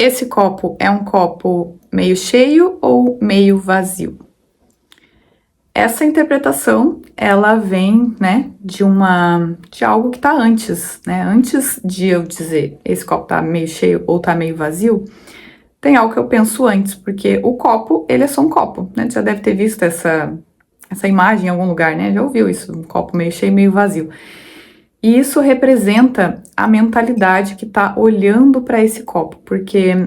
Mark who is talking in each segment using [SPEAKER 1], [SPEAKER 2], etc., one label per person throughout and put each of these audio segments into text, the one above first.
[SPEAKER 1] Esse copo é um copo meio cheio ou meio vazio? Essa interpretação, ela vem, né, de algo que tá antes, né? Antes de eu dizer esse copo tá meio cheio ou tá meio vazio, tem algo que eu penso antes, porque o copo, ele é só um copo, né? Você já deve ter visto essa imagem em algum lugar, né? Já ouviu isso, um copo meio cheio, meio vazio. E isso representa a mentalidade que tá olhando para esse copo, porque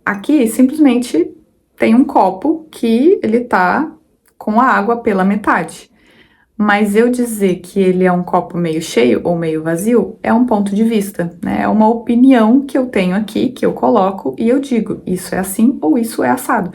[SPEAKER 1] aqui simplesmente tem um copo que ele tá com a água pela metade. Mas eu dizer que ele é um copo meio cheio ou meio vazio é um ponto de vista, né? É uma opinião que eu tenho aqui, que eu coloco e eu digo, isso é assim ou isso é assado.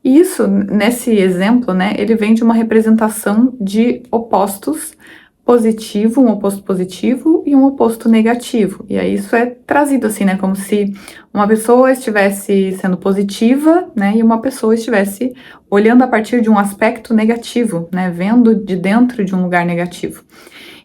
[SPEAKER 1] E isso, nesse exemplo, né, ele vem de uma representação de opostos positivo, um oposto positivo e um oposto negativo. E aí isso é trazido assim, né, como se uma pessoa estivesse sendo positiva, né, e uma pessoa estivesse olhando a partir de um aspecto negativo, né, vendo de dentro de um lugar negativo.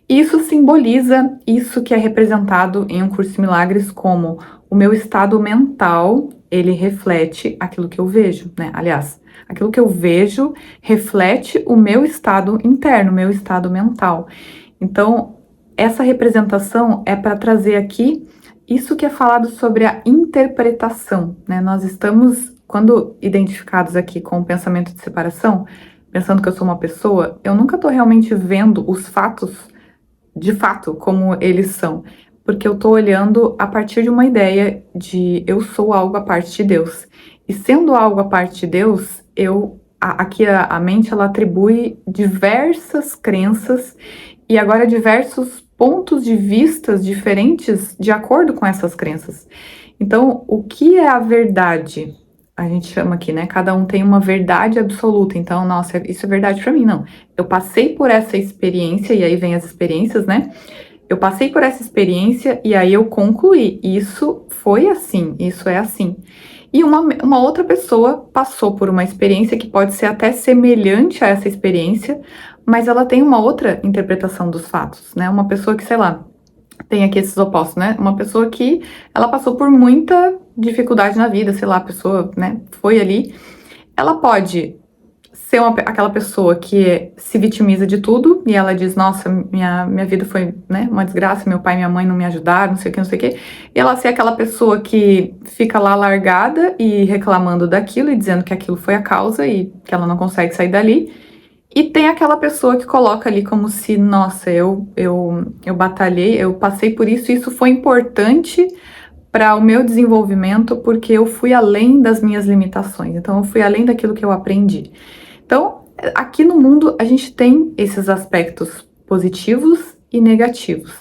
[SPEAKER 1] Isso simboliza isso que é representado em Um Curso em Milagres como o meu estado mental, ele reflete aquilo que eu vejo, né? Aliás, aquilo que eu vejo reflete o meu estado interno, o meu estado mental. Então, essa representação é para trazer aqui isso que é falado sobre a interpretação, né? Nós estamos, quando identificados aqui com o pensamento de separação, pensando que eu sou uma pessoa, eu nunca estou realmente vendo os fatos de fato como eles são, porque eu tô olhando a partir de uma ideia de eu sou algo à parte de Deus. E sendo algo à parte de Deus, aqui a mente ela atribui diversas crenças e agora diversos pontos de vistas diferentes de acordo com essas crenças. Então, o que é a verdade? A gente chama aqui, né? Cada um tem uma verdade absoluta. Então, nossa, isso é verdade pra mim. Não. Eu passei por essa experiência, e aí vem as experiências, né? Eu passei por essa experiência e aí eu concluí. Isso foi assim, isso é assim. E uma outra pessoa passou por uma experiência que pode ser até semelhante a essa experiência, mas ela tem uma outra interpretação dos fatos, né? Uma pessoa que, sei lá, tem aqui esses opostos, né? Uma pessoa que ela passou por muita dificuldade na vida, sei lá, a pessoa, né, foi ali. Ela pode ser aquela pessoa que se vitimiza de tudo e ela diz, nossa, minha vida foi, né, uma desgraça, meu pai e minha mãe não me ajudaram, não sei o que, não sei o que. E ela ser aquela pessoa que fica lá largada e reclamando daquilo e dizendo que aquilo foi a causa e que ela não consegue sair dali. E tem aquela pessoa que coloca ali como se, nossa, eu batalhei, eu passei por isso, e isso foi importante para o meu desenvolvimento porque eu fui além das minhas limitações, então eu fui além daquilo que eu aprendi. Então, aqui no mundo a gente tem esses aspectos positivos e negativos,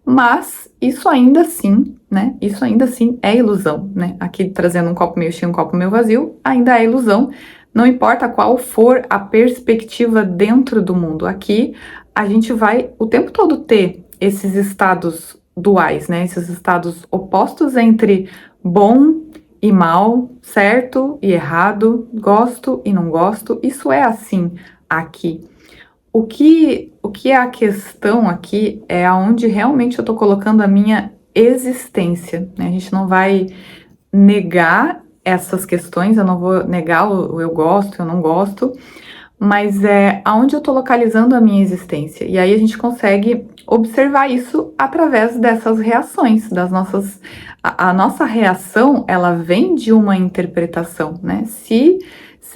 [SPEAKER 1] mas isso ainda assim, né? Isso ainda assim é ilusão, né? Aqui trazendo um copo meio cheio, um copo meio vazio, ainda é ilusão. Não importa qual for a perspectiva dentro do mundo. Aqui a gente vai o tempo todo ter esses estados duais, né? Esses estados opostos entre bom e mal, certo e errado, gosto e não gosto. Isso é assim aqui. O que é a questão aqui é aonde realmente eu tô colocando a minha existência, né? A gente não vai negar essas questões, eu não vou negar o eu gosto, eu não gosto, mas é aonde eu tô localizando a minha existência. E aí a gente consegue observar isso através dessas reações, das nossas... A nossa reação, ela vem de uma interpretação, né? Se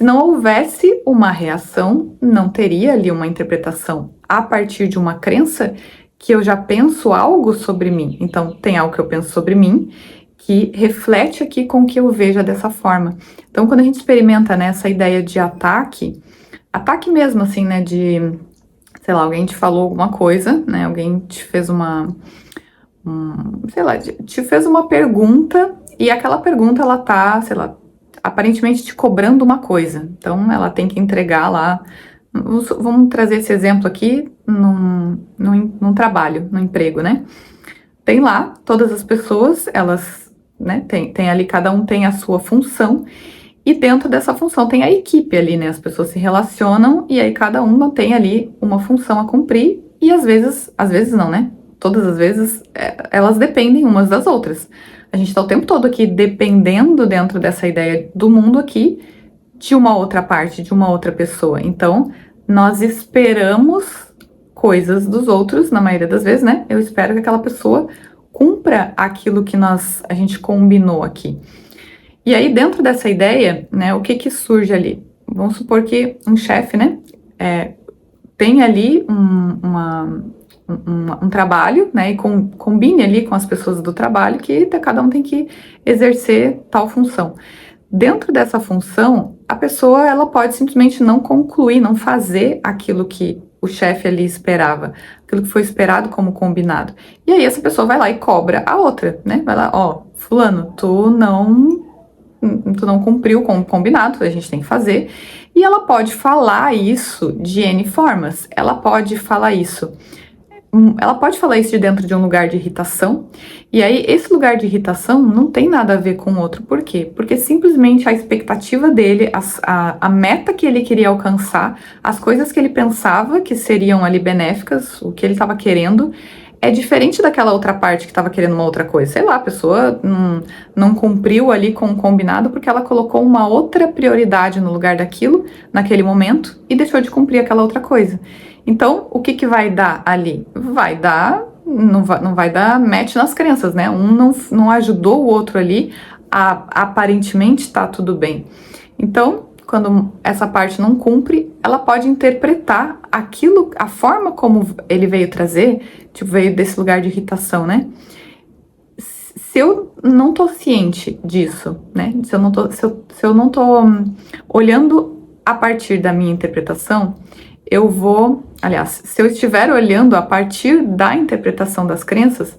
[SPEAKER 1] não houvesse uma reação, não teria ali uma interpretação a partir de uma crença que eu já penso algo sobre mim. Então, tem algo que eu penso sobre mim que reflete aqui com o que eu vejo dessa forma. Então, quando a gente experimenta, né, essa ideia de ataque mesmo, assim, né, de, sei lá, alguém te falou alguma coisa, né, alguém te fez sei lá, te fez uma pergunta e aquela pergunta, ela tá, sei lá, aparentemente te cobrando uma coisa. Então, ela tem que entregar lá. Vamos trazer esse exemplo aqui num trabalho, no emprego, né? Tem lá todas as pessoas, elas, né, tem ali, cada um tem a sua função, e dentro dessa função tem a equipe ali, né? As pessoas se relacionam e aí cada uma tem ali uma função a cumprir, e às vezes não, né? Todas as vezes elas dependem umas das outras. A gente está o tempo todo aqui dependendo dentro dessa ideia do mundo aqui de uma outra parte, de uma outra pessoa. Então, nós esperamos coisas dos outros, na maioria das vezes, né? Eu espero que aquela pessoa cumpra aquilo que a gente combinou aqui. E aí, dentro dessa ideia, né, o que surge ali? Vamos supor que um chefe, né, tem ali um trabalho, né, e combine ali com as pessoas do trabalho que cada um tem que exercer tal função. Dentro dessa função, a pessoa ela pode simplesmente não concluir, não fazer aquilo que o chefe ali esperava, aquilo que foi esperado como combinado. E aí essa pessoa vai lá e cobra a outra, né? Vai lá, ó, fulano, tu não cumpriu com o combinado, a gente tem que fazer. E ela pode falar isso de N formas. Ela pode falar isso de dentro de um lugar de irritação, e aí esse lugar de irritação não tem nada a ver com o outro. Por quê? Porque simplesmente a expectativa dele, a meta que ele queria alcançar, as coisas que ele pensava que seriam ali benéficas, o que ele estava querendo, é diferente daquela outra parte que estava querendo uma outra coisa. Sei lá, a pessoa não cumpriu ali com o combinado porque ela colocou uma outra prioridade no lugar daquilo, naquele momento, e deixou de cumprir aquela outra coisa. Então, o que vai dar ali? Não vai dar match nas crenças, né? Um não ajudou o outro ali, aparentemente tá tudo bem. Então, quando essa parte não cumpre, ela pode interpretar aquilo, a forma como ele veio trazer, tipo, veio desse lugar de irritação, né? Se eu não tô ciente disso, né? Se eu não tô olhando a partir da minha interpretação, se eu estiver olhando a partir da interpretação das crenças,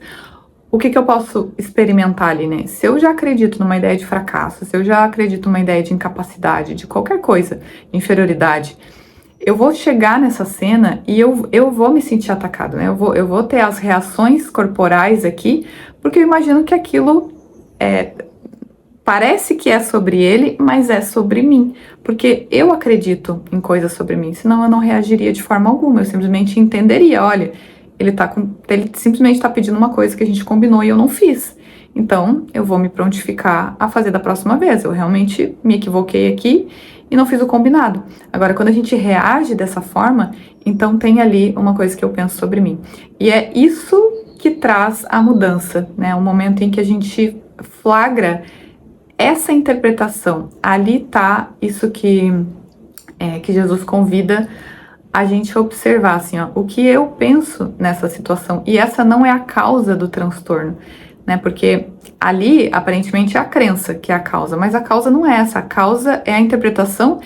[SPEAKER 1] o que eu posso experimentar ali, né? Se eu já acredito numa ideia de fracasso, se eu já acredito numa ideia de incapacidade, de qualquer coisa, de inferioridade, eu vou chegar nessa cena e eu vou me sentir atacado, né? Eu vou ter as reações corporais aqui, porque eu imagino que aquilo parece que é sobre ele, mas é sobre mim, porque eu acredito em coisas sobre mim, senão eu não reagiria de forma alguma, eu simplesmente entenderia, olha, ele simplesmente está pedindo uma coisa que a gente combinou e eu não fiz, então eu vou me prontificar a fazer da próxima vez, eu realmente me equivoquei aqui e não fiz o combinado. Agora, quando a gente reage dessa forma, então tem ali uma coisa que eu penso sobre mim, e é isso que traz a mudança, né, o momento em que a gente flagra essa interpretação. Ali tá isso que Jesus convida a gente a observar, assim, ó, o que eu penso nessa situação. E essa não é a causa do transtorno, né? Porque ali, aparentemente, é a crença que é a causa, mas a causa não é essa. A causa é a interpretação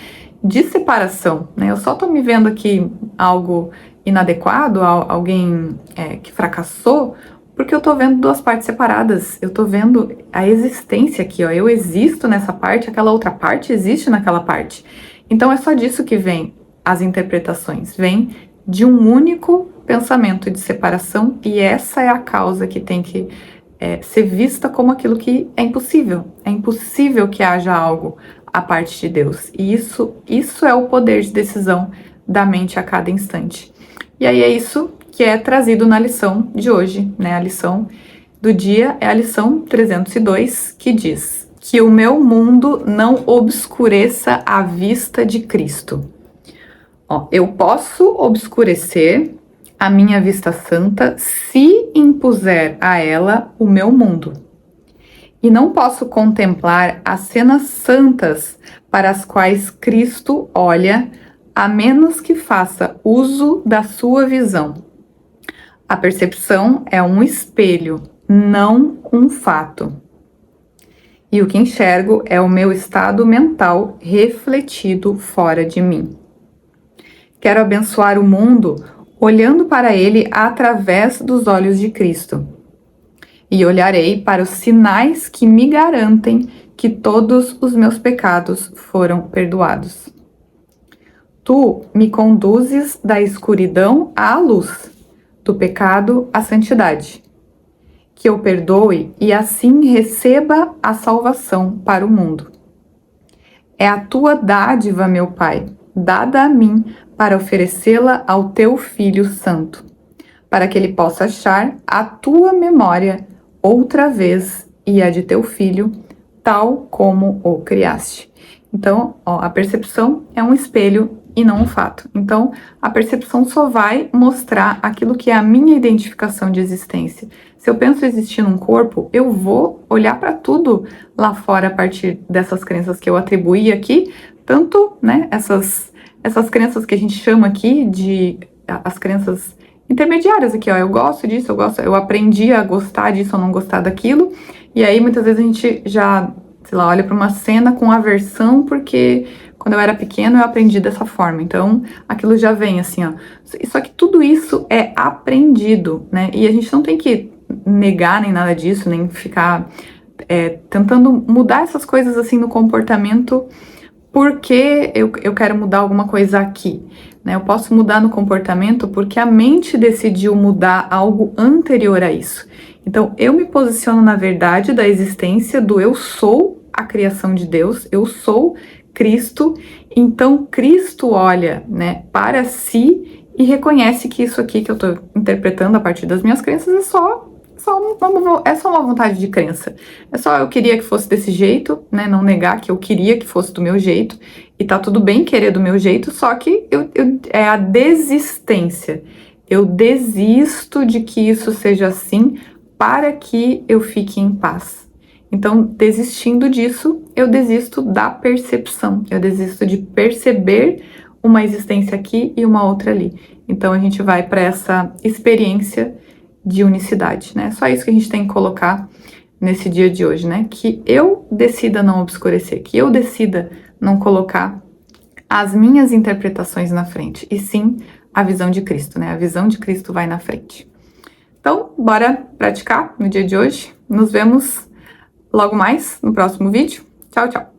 [SPEAKER 1] de separação, né? Eu só tô me vendo aqui algo inadequado, alguém que fracassou, porque eu tô vendo duas partes separadas, eu tô vendo a existência aqui, ó, eu existo nessa parte, aquela outra parte existe naquela parte. Então é só disso que vem as interpretações, vem de um único pensamento de separação, e essa é a causa que tem que ser vista como aquilo que é impossível que haja algo à parte de Deus, e isso é o poder de decisão da mente a cada instante. E aí é isso que é trazido na lição de hoje, né? A lição do dia é a lição 302, que diz que o meu mundo não obscureça a vista de Cristo. Ó, eu posso obscurecer a minha vista santa se impuser a ela o meu mundo. E não posso contemplar as cenas santas para as quais Cristo olha, a menos que faça uso da sua visão. A percepção é um espelho, não um fato. E o que enxergo é o meu estado mental refletido fora de mim. Quero abençoar o mundo olhando para ele através dos olhos de Cristo. E olharei para os sinais que me garantem que todos os meus pecados foram perdoados. Tu me conduzes da escuridão à luz, do pecado à santidade. Que eu perdoe e assim receba a salvação para o mundo. É a tua dádiva, meu Pai, dada a mim para oferecê-la ao teu Filho Santo, para que ele possa achar a tua memória outra vez e a de teu filho, tal como o criaste. Então, ó, a percepção é um espelho e não um fato. Então, a percepção só vai mostrar aquilo que é a minha identificação de existência. Se eu penso existir num corpo, eu vou olhar para tudo lá fora a partir dessas crenças que eu atribuí aqui, tanto, né, essas crenças que a gente chama aqui de as crenças intermediárias aqui, ó, eu gosto disso, eu aprendi a gostar disso ou não gostar daquilo, e aí muitas vezes a gente já, sei lá, olha para uma cena com aversão porque quando eu era pequena eu aprendi dessa forma, então aquilo já vem assim, ó. Só que tudo isso é aprendido, né, e a gente não tem que negar nem nada disso, nem ficar tentando mudar essas coisas assim no comportamento porque eu quero mudar alguma coisa aqui, né? Eu posso mudar no comportamento porque a mente decidiu mudar algo anterior a isso. Então, eu me posiciono na verdade da existência do eu sou a criação de Deus, eu sou Cristo, então Cristo olha, né, para si e reconhece que isso aqui que eu estou interpretando a partir das minhas crenças é só uma vontade de crença. É só eu queria que fosse desse jeito, né? Não negar que eu queria que fosse do meu jeito. E tá tudo bem querer do meu jeito, só que é a desistência. Eu desisto de que isso seja assim para que eu fique em paz. Então, desistindo disso, eu desisto da percepção. Eu desisto de perceber uma existência aqui e uma outra ali. Então, a gente vai para essa experiência de unicidade, né? Só isso que a gente tem que colocar nesse dia de hoje, né? Que eu decida não obscurecer, que eu decida não colocar as minhas interpretações na frente, e sim a visão de Cristo, né? A visão de Cristo vai na frente. Então, bora praticar no dia de hoje. Nos vemos logo mais no próximo vídeo. Tchau, tchau!